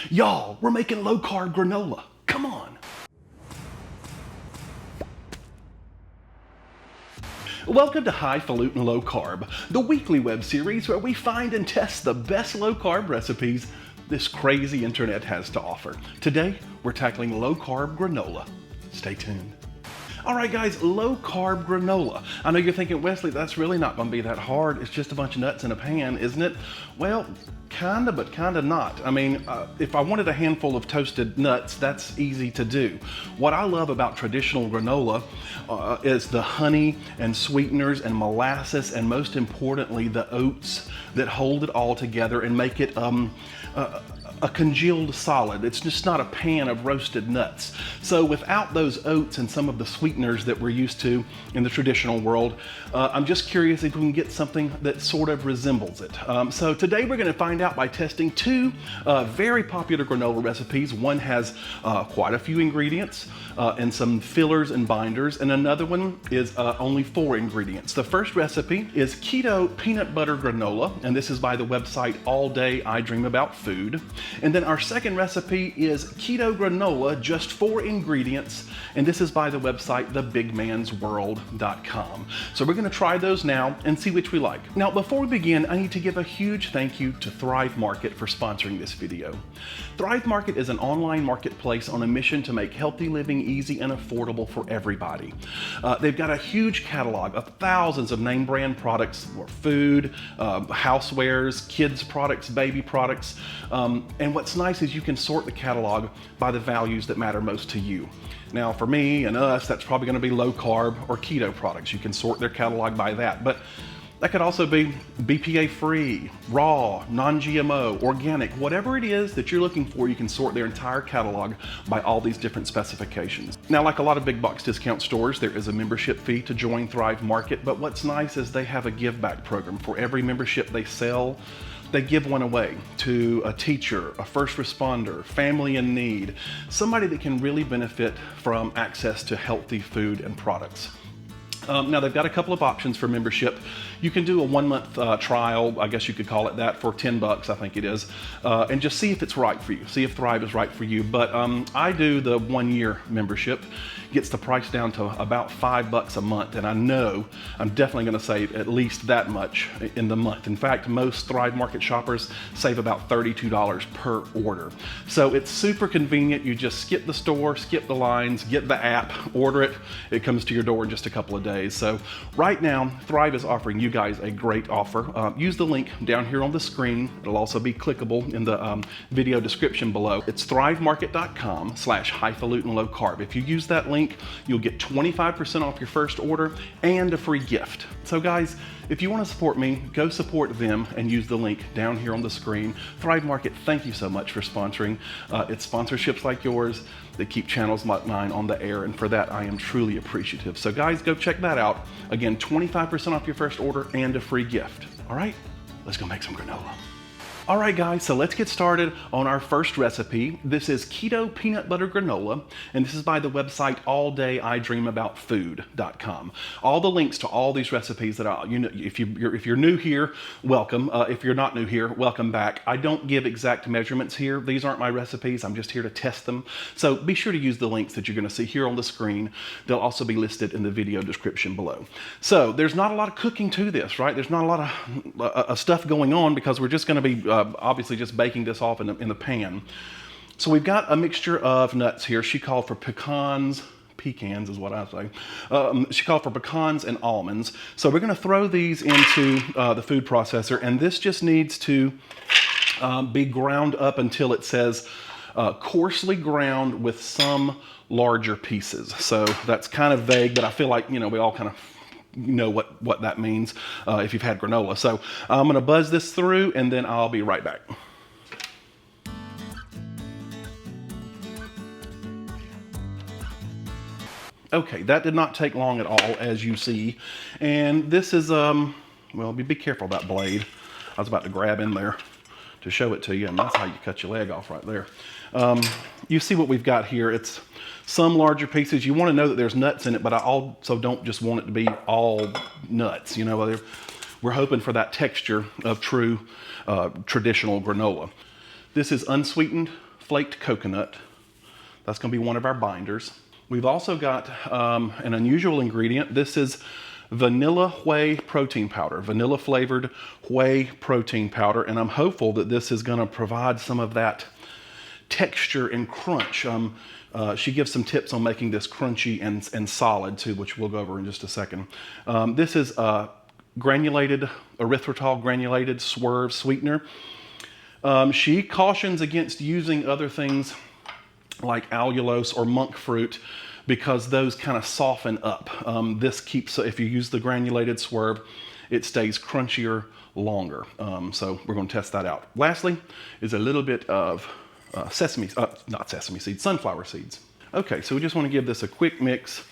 Y'all, we're making low carb granola. Come on. Welcome to Highfalutin Low Carb, the weekly web series where we find and test the best low carb recipes this crazy internet has to offer. Today, we're tackling low carb granola. Stay tuned. All right, guys, low carb granola. I know you're thinking, Wesley, that's really not going to be that hard. It's just a bunch of nuts in a pan, isn't it? Well, kinda, but kinda not. I mean, if I wanted a handful of toasted nuts, that's easy to do. What I love about traditional granola is the honey and sweeteners and molasses, and most importantly, the oats that hold it all together and make it a congealed solid. It's just not a pan of roasted nuts. So without those oats and some of the sweeteners that we're used to in the traditional world, I'm just curious if we can get something that sort of resembles it. So today we're going to find out by testing two very popular granola recipes. One has quite a few ingredients and some fillers and binders, and another one is only 4 ingredients. The first recipe is Keto Peanut Butter Granola, and this is by the website All Day I Dream About Food. And then our second recipe is Keto Granola, just 4 ingredients, and this is by the website thebigmansworld.com. So we're going to try those now and see which we like. Now, before we begin, I need to give a huge thank you to Thrive Market for sponsoring this video. Thrive Market is an online marketplace on a mission to make healthy living easy and affordable for everybody. They've got a huge catalog of thousands of name brand products for food, housewares, kids products, baby products, and what's nice is you can sort the catalog by the values that matter most to you. Now, for me and us, that's probably going to be low carb or keto products. You can sort their catalog by that, but that could also be BPA free, raw, non-GMO, organic, whatever it is that you're looking for, you can sort their entire catalog by all these different specifications. Now, like a lot of big box discount stores, there is a membership fee to join Thrive Market, but what's nice is they have a give back program. For every membership they sell, they give one away to a teacher, a first responder, family in need, somebody that can really benefit from access to healthy food and products. Now, they've got a couple of options for membership. You can do a 1-month trial, I guess you could call it that, for $10, I think it is, and just see if it's right for you, see if Thrive is right for you. But I do the 1-year membership. Gets the price down to about $5 a month, and I know I'm definitely going to save at least that much in the month. In fact, most Thrive Market shoppers save about $32 per order. So it's super convenient. You just skip the store, skip the lines, get the app, order it. It comes to your door in just a couple of days. So right now, Thrive is offering you guys a great offer. Use the link down here on the screen. It'll also be clickable in the video description below. It's thrivemarket.com/highfalutin-low-carb. If you use that link, you'll get 25% off your first order and a free gift. So guys, if you want to support me, go support them and use the link down here on the screen. Thrive Market, thank you so much for sponsoring. It's sponsorships like yours that keep channels like mine on the air, and for that I am truly appreciative. So guys, go check that out. Again, 25% off your first order and a free gift. All right, let's go make some granola. All right, guys, so let's get started on our first recipe. This is Keto Peanut Butter Granola, and this is by the website alldayidreamaboutfood.com. All the links to all these recipes that if you're new here, welcome. If you're not new here, welcome back. I don't give exact measurements here. These aren't my recipes. I'm just here to test them. So be sure to use the links that you're going to see here on the screen. They'll also be listed in the video description below. So there's not a lot of cooking to this, right? There's not a lot of stuff going on because we're just going to be obviously just baking this off in the pan. So we've got a mixture of nuts here. She called for pecans is what I say. She called for pecans and almonds. So we're going to throw these into the food processor, and this just needs to be ground up until it says coarsely ground with some larger pieces. So that's kind of vague, but I feel like, we all kind of know what that means if you've had granola. So I'm going to buzz this through, and then I'll be right back. Okay, that did not take long at all, as you see. And this is, well, be careful of that blade. I was about to grab in there to show it to you, and that's how you cut your leg off right there. You see what we've got here. It's some larger pieces. You want to know that there's nuts in it, but I also don't just want it to be all nuts. We're hoping for that texture of true traditional granola. This is unsweetened flaked coconut. That's going to be one of our binders. We've also got an unusual ingredient. This is vanilla whey protein powder, vanilla flavored whey protein powder, and I'm hopeful that this is going to provide some of that texture and crunch. She gives some tips on making this crunchy and solid too, which we'll go over in just a second. This is granulated erythritol granulated swerve sweetener. She cautions against using other things like allulose or monk fruit because those kind of soften up. This keeps, if you use the granulated swerve, it stays crunchier longer. So we're going to test that out. Lastly is a little bit of sunflower seeds. Okay, so we just want to give this a quick mix.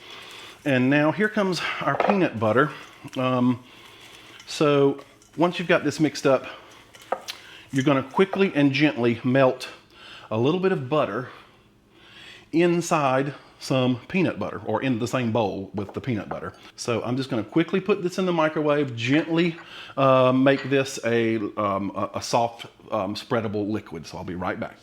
And now here comes our peanut butter. So once you've got this mixed up, you're going to quickly and gently melt a little bit of butter inside some peanut butter, or in the same bowl with the peanut butter. So I'm just going to quickly put this in the microwave, gently make this a soft spreadable liquid. So I'll be right back.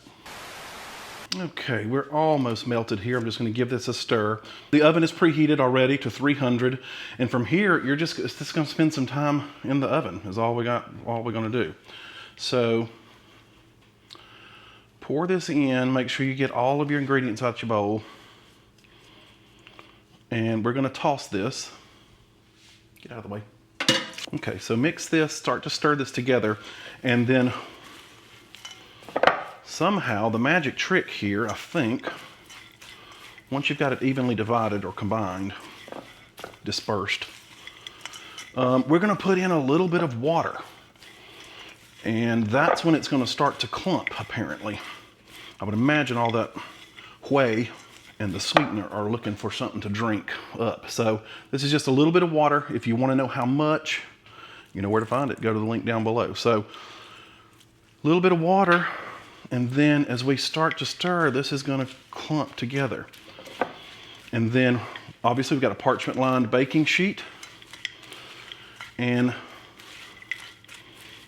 Okay, we're almost melted here. I'm just going to give this a stir. The oven is preheated already to 300, and from here you're just going to spend some time in the oven. Is all we're going to do. So pour this in. Make sure you get all of your ingredients out your bowl. And we're going to toss this. Get out of the way. Okay, so mix this, start to stir this together, and then somehow the magic trick here, I think, once you've got it evenly divided or combined, dispersed, we're going to put in a little bit of water. And that's when it's going to start to clump, apparently. I would imagine all that whey and the sweetener are looking for something to drink up. So this is just a little bit of water. If you want to know how much, you know where to find it. Go to the link down below. So a little bit of water, and then as we start to stir, this is going to clump together. And then obviously we've got a parchment lined baking sheet. And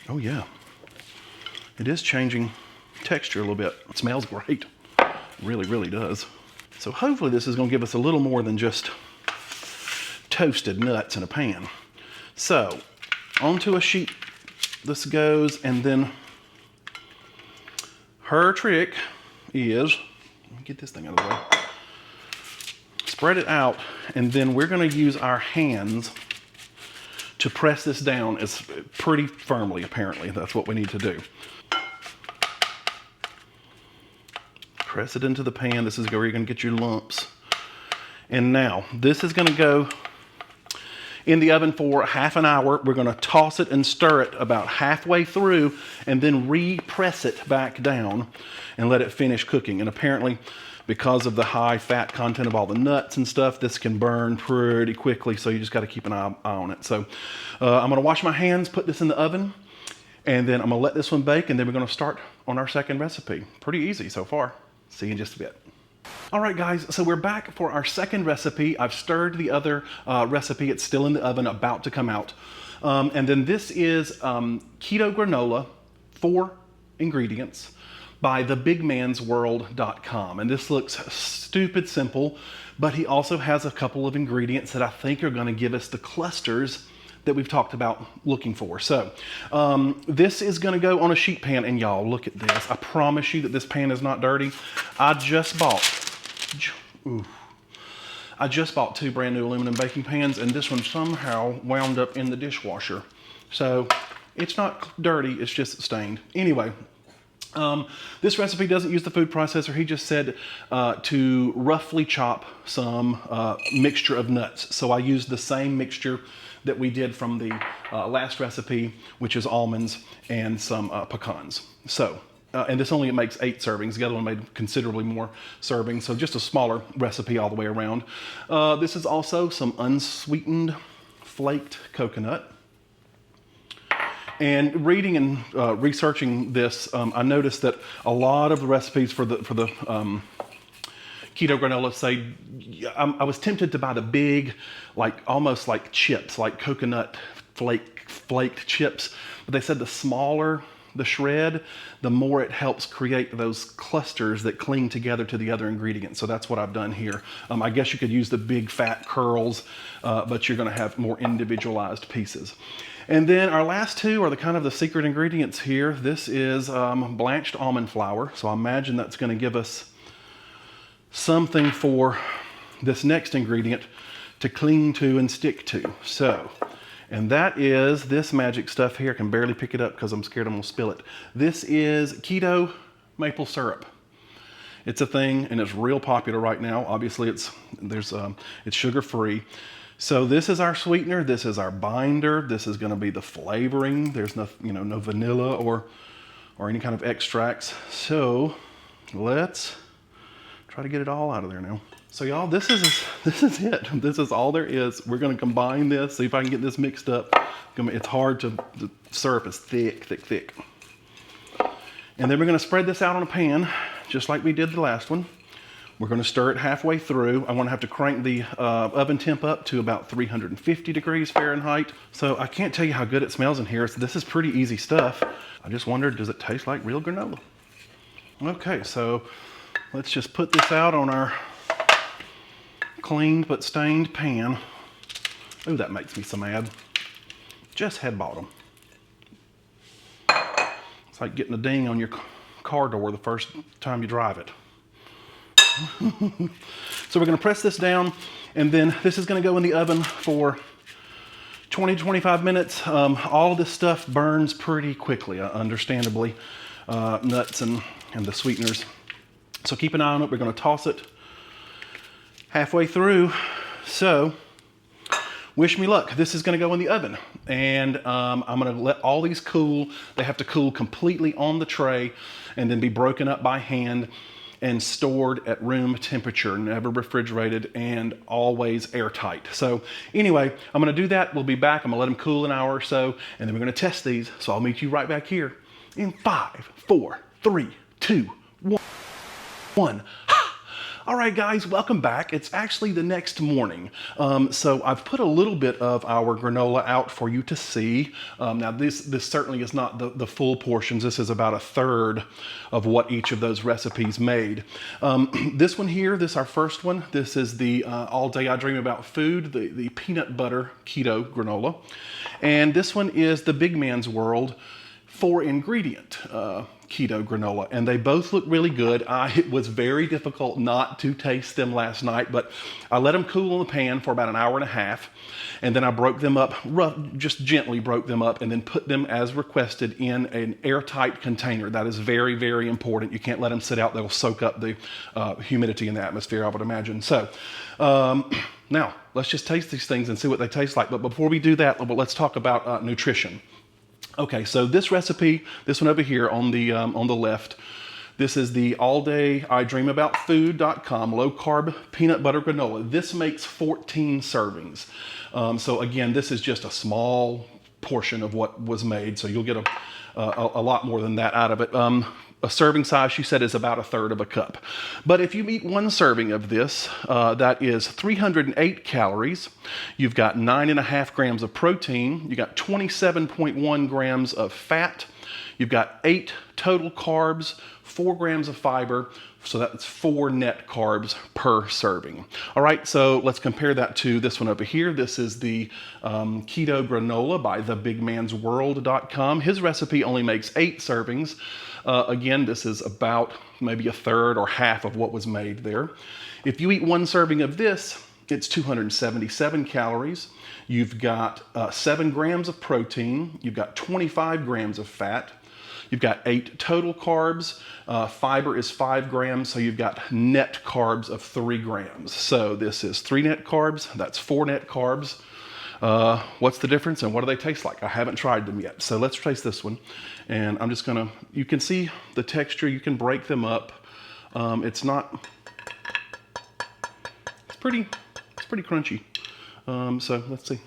oh yeah, it is changing texture a little bit. It smells great. It really, really does. So hopefully this is going to give us a little more than just toasted nuts in a pan. So onto a sheet this goes, and then her trick is, let me get this thing out of the way, spread it out, and then we're going to use our hands to press this down as pretty firmly, apparently. That's what we need to do. Press it into the pan. This is where you're going to get your lumps. And now, this is going to go in the oven for half an hour. We're going to toss it and stir it about halfway through, and then re-press it back down and let it finish cooking. And apparently, because of the high fat content of all the nuts and stuff, this can burn pretty quickly, so you just got to keep an eye on it. So I'm going to wash my hands, put this in the oven, and then I'm going to let this one bake, and then we're going to start on our second recipe. Pretty easy so far. See you in just a bit. All right, guys, so we're back for our second recipe. I've stirred the other recipe. It's still in the oven, about to come out. And then this is Keto Granola, 4 ingredients, by thebigmansworld.com. And this looks stupid simple, but he also has a couple of ingredients that I think are going to give us the clusters that we've talked about looking for. So this is going to go on a sheet pan, and y'all, look at this. I promise you that this pan is not dirty. I just bought 2 brand new aluminum baking pans, and this one somehow wound up in the dishwasher. So it's not dirty, it's just stained. Anyway, this recipe doesn't use the food processor. He just said to roughly chop some mixture of nuts. So I used the same mixture that we did from the last recipe, which is almonds and some pecans. So, and this only makes 8 servings. The other one made considerably more servings, so just a smaller recipe all the way around. This is also some unsweetened flaked coconut. And reading and researching this, I noticed that a lot of the recipes for the keto granola say, I was tempted to buy the big, like almost like chips, like coconut flaked chips, but they said the smaller the shred, the more it helps create those clusters that cling together to the other ingredients. So that's what I've done here. I guess you could use the big fat curls, but you're gonna have more individualized pieces. And then our last two are the kind of the secret ingredients here. This is blanched almond flour. So I imagine that's gonna give us something for this next ingredient to cling to and stick to. So, and that is this magic stuff here. I can barely pick it up because I'm scared I'm gonna spill it. This is keto maple syrup. It's a thing and it's real popular right now. Obviously it's sugar-free. So this is our sweetener, this is our binder, this is gonna be the flavoring. There's no, no vanilla or any kind of extracts. So let's try to get it all out of there now. So y'all, this is it. This is all there is. We're gonna combine this, see if I can get this mixed up. It's hard the syrup is thick, thick, thick. And then we're gonna spread this out on a pan, just like we did the last one. We're gonna stir it halfway through. I wanna have to crank the oven temp up to about 350 degrees Fahrenheit. So I can't tell you how good it smells in here. So this is pretty easy stuff. I just wondered, does it taste like real granola? Okay, so let's just put this out on our cleaned but stained pan. Oh, that makes me so mad. Just head bottom. It's like getting a ding on your car door the first time you drive it. So we're gonna press this down, and then this is gonna go in the oven for 20 to 25 minutes. All of this stuff burns pretty quickly, understandably, nuts and the sweeteners. So keep an eye on it. We're gonna toss it halfway through. So wish me luck. This is gonna go in the oven, and I'm gonna let all these cool. They have to cool completely on the tray and then be broken up by hand and stored at room temperature, never refrigerated, and always airtight. So anyway, I'm gonna do that. We'll be back. I'm gonna let them cool an hour or so, and then we're gonna test these. So I'll meet you right back here in 5, 4, 3, 2, 1. All right, guys, welcome back. It's actually the next morning. So I've put a little bit of our granola out for you to see. Now this certainly is not the full portions. This is about a third of what each of those recipes made. This one here, this is our first one. This is the All Day I Dream About Food, the peanut butter keto granola. And this one is the Big Man's World 4-ingredient keto granola, and they both look really good. It was very difficult not to taste them last night, but I let them cool in the pan for about an hour and a half, and then I broke them up, just gently broke them up, and then put them as requested in an airtight container. That is very, very important. You can't let them sit out. They'll soak up the humidity in the atmosphere, I would imagine. So now let's just taste these things and see what they taste like. But before we do that, let's talk about nutrition. Okay, so this recipe, this one over here on the left, this is the alldayidreamaboutfood.com low carb peanut butter granola. This makes 14 servings. So again, this is just a small portion of what was made, so you'll get a lot more than that out of it. A serving size, she said, is about a third of a cup. But if you eat one serving of this, that is 308 calories. You've got 9.5 grams of protein. You got 27.1 grams of fat. You've got 8 total carbs, 4 grams of fiber. So that's 4 net carbs per serving. All right, so let's compare that to this one over here. This is the Keto Granola by thebigmansworld.com. His recipe only makes 8 servings. Again, this is about maybe a third or half of what was made there. If you eat one serving of this, it's 277 calories. You've got 7 grams of protein. You've got 25 grams of fat. You've got 8 total carbs. Fiber is 5 grams, so you've got net carbs of 3 grams. So this is 3 net carbs. That's 4 net carbs. What's the difference and what do they taste like? I haven't tried them yet. So let's taste this one. And I'm just gonna, you can see the texture, you can break them up. It's pretty crunchy. So let's see.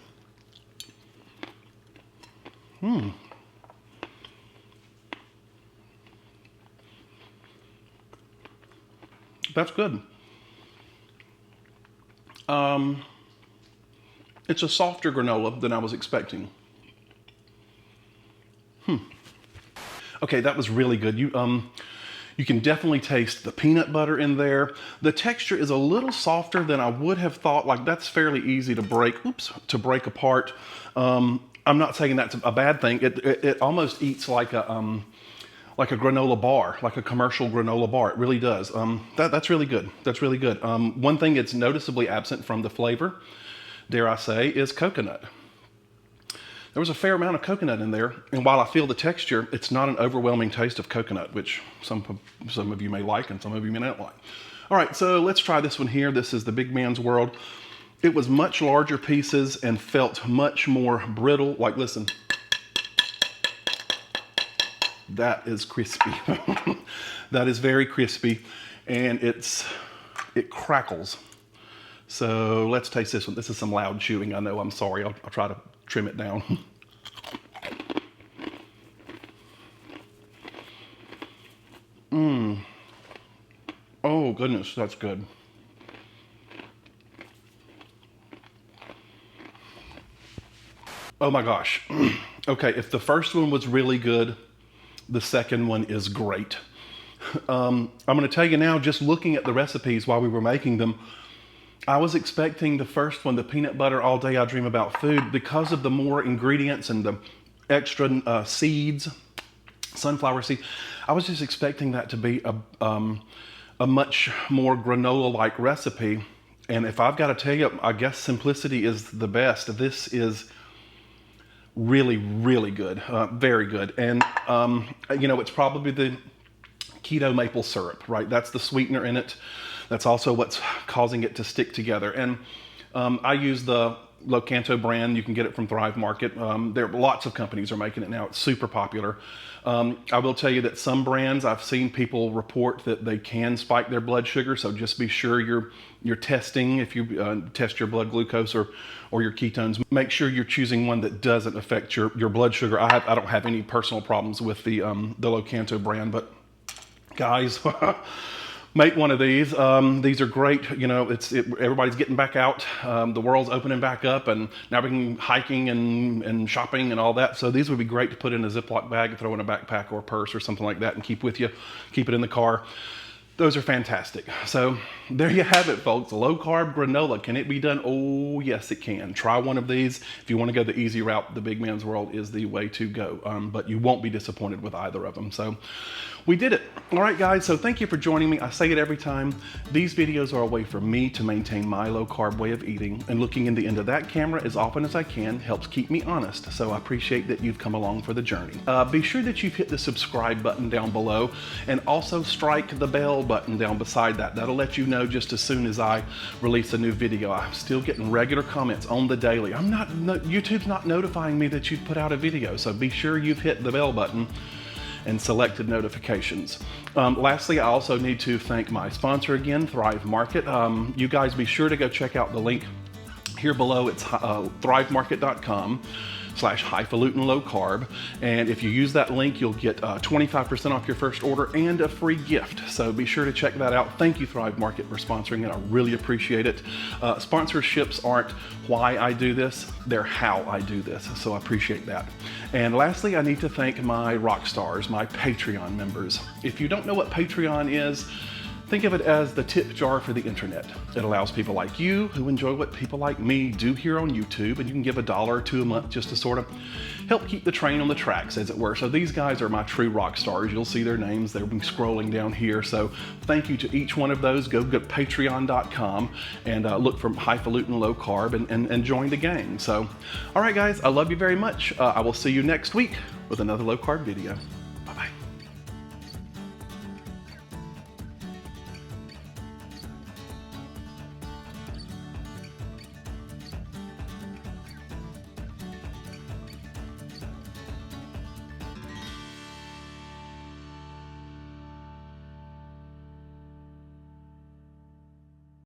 That's good. It's a softer granola than I was expecting. Okay, that was really good. You can definitely taste the peanut butter in there. The texture is a little softer than I would have thought. Like, that's fairly easy to break, to break apart. I'm not saying that's a bad thing. It almost eats like a granola bar, like a commercial granola bar. It really does. That's really good. That's really good. One thing that's noticeably absent from the flavor, dare I say, is coconut. There was a fair amount of coconut in there, and while I feel the texture, it's not an overwhelming taste of coconut, which some of you may like and some of you may not like. All right, so let's try this one here. This is the Big Man's World. It was much larger pieces and felt much more brittle. Like, listen. That is crispy. That is very crispy, and it crackles. So let's taste this one. This is some loud chewing, I know. I'm sorry. I'll try to trim it down. Oh goodness, that's good. Oh my gosh. Okay, if the first one was really good, the second one is great. I'm gonna tell you now, just looking at the recipes while we were making them, I was expecting the first one, the peanut butter all day I dream about food, because of the more ingredients and the extra seeds, sunflower seeds. I was just expecting that to be a much more granola-like recipe. And if I've got to tell you, I guess simplicity is the best. This is really, really good, very good. And you know, it's probably the keto maple syrup, right? That's the sweetener in it. That's also what's causing it to stick together. And I use the Lakanto brand. You can get it from Thrive Market. There are lots of companies are making it now. It's super popular. I will tell you that some brands, I've seen people report that they can spike their blood sugar. So just be sure you're testing. If you test your blood glucose or your ketones, make sure you're choosing one that doesn't affect your blood sugar. I don't have any personal problems with the Lakanto brand, but guys, make one of these. These are great. You know, everybody's getting back out. The world's opening back up, and now we can hiking and shopping and all that. So these would be great to put in a Ziploc bag and throw in a backpack or a purse or something like that and keep with you. Keep it in the car. Those are fantastic. So there you have it, folks. Low carb granola. Can it be done? Oh, yes, it can. Try one of these. If you want to go the easy route, the Big Man's World is the way to go. But you won't be disappointed with either of them. So we did it. All right, guys. So thank you for joining me. I say it every time. These videos are a way for me to maintain my low carb way of eating, and looking into that camera as often as I can helps keep me honest. So I appreciate that you've come along for the journey. Be sure that you've hit the subscribe button down below, and also strike the bell button down beside that. That'll let you know just as soon as I release a new video. I'm still getting regular comments on the daily. YouTube's not notifying me that you've put out a video, so be sure you've hit the bell button and selected notifications. Lastly, I also need to thank my sponsor again, Thrive Market. You guys be sure to go check out the link here below. It's thrivemarket.com/highfalutin low carb. And if you use that link, you'll get 25% off your first order and a free gift. So be sure to check that out. Thank you, Thrive Market, for sponsoring it. I really appreciate it. Sponsorships aren't why I do this, they're how I do this. So I appreciate that. And lastly, I need to thank my rock stars, my Patreon members. If you don't know what Patreon is, think of it as the tip jar for the internet. It allows people like you who enjoy what people like me do here on YouTube, and you can give $1 or $2 a month just to sort of help keep the train on the tracks, as it were. So these guys are my true rock stars. You'll see their names. They'll be scrolling down here. So thank you to each one of those. Go to patreon.com and look for Highfalutin Low Carb and join the gang. So, all right, guys, I love you very much. I will see you next week with another low carb video.